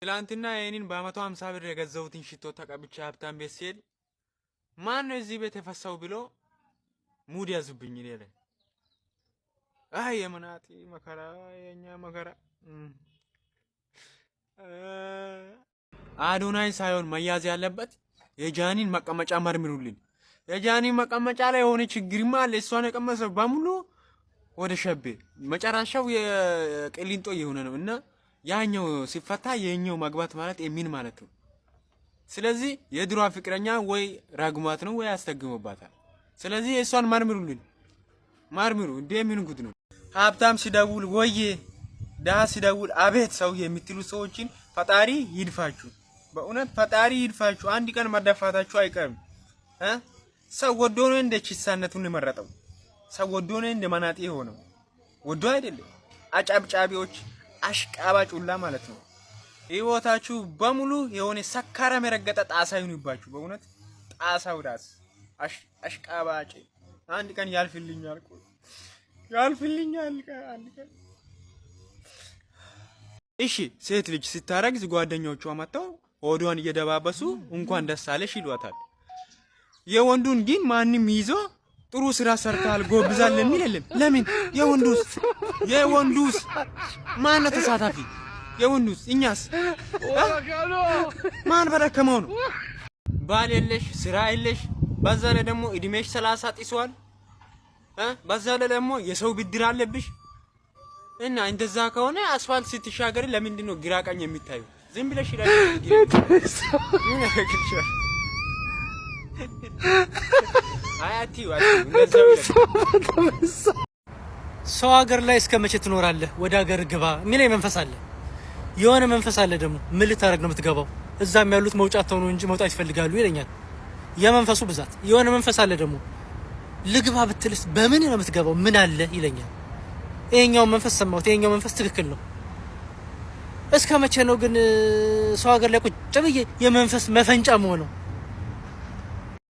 ትላንትና የኔን በ150 ብር የገዛሁትን ሽቶ ተቀብቼ ሀብታም ቤት ሲሄድ ማን ነው እዚህ ቤት የፈሳው ብሎ ሙድ ያዙብኝ ይላል። አይ የመናጢ መከራ የኛ መከራ። አዶናይ ሳይሆን መያዝ ያለበት የጃኒን መቀመጫ መርምሩልኝ። የጃኒን መቀመጫ ላይ የሆነ ችግርማ አለ። እሷን የቀመሰው በሙሉ ወደ ሸቤ መጨረሻው የቅሊንጦ የሆነ ነው እና ያኛው ሲፈታ የኛው መግባት ማለት ምን ማለት ነው? ስለዚህ የድሮ ፍቅረኛ ወይ ራግማት ነው ወይ አስተግሞባታል። ስለዚህ እሷን መርምሩልኝ፣ መርምሩ። ምን ጉድ ነው? ሀብታም ሲደውል ወይ ዳ ሲደውል አቤት ሰው የምትሉ ሰዎችን ፈጣሪ ይድፋችሁ፣ በእውነት ፈጣሪ ይድፋችሁ። አንድ ቀን መደፋታችሁ አይቀርም። ሰው ወዶ ነው እንደ ቺሳነቱን የመረጠው። ሰው ወዶ ነው እንደ መናጤ ሆነው ወዶ አይደለም። አጫብጫቢዎች አሽቃባጩላ ማለት ነው። ህይወታችሁ በሙሉ የሆነ ሰካራም የረገጠ ጣሳ ይሁንባችሁ። በእውነት ጣሳው ዳስ አሽቃባጭ አንድ ቀን ያልፍልኛል እኮ ያልፍልኛል አንድ ቀን። እሺ ሴት ልጅ ስታረግዝ ጓደኞቿ መጥተው ሆዷን እየደባበሱ እንኳን ደስ አለሽ ይሏታል። የወንዱን ግን ማንም ይዞ ጥሩ ስራ ሰርታል ጎብዛል የሚል የለም። ለምን? የወንዱስ ማን ነው ተሳታፊ? የወንዱስ እኛስ ማን በረከመው ነው? ባል የለሽ ስራ የለሽ፣ በዛ ላይ ደግሞ እድሜሽ 30 ጥሷል። በዛ ላይ ደግሞ የሰው ብድር አለብሽ እና እንደዛ ከሆነ አስፋልት ስትሻገሪ ለምንድን ነው ግራ ቀኝ የሚታዩ? ዝም ብለሽ ይላል ሰው ሀገር ላይ እስከ መቼ ትኖራለህ? ወደ ሀገር ግባ የሚለኝ መንፈስ አለ። የሆነ መንፈስ አለ ደግሞ ምን ልታደርግ ነው የምትገባው? እዛም ያሉት መውጫት ነው እንጂ መውጣት ይፈልጋሉ ይለኛል። የመንፈሱ ብዛት። የሆነ መንፈስ አለ ደግሞ ልግባ ብትልስ በምን ነው የምትገባው? ምን አለ ይለኛል። ይሄኛው መንፈስ ሰማሁት። ይሄኛው መንፈስ ትክክል ነው። እስከ መቼ ነው ግን ሰው ሀገር ላይ ቁጭ ብዬ የመንፈስ መፈንጫ መሆነው?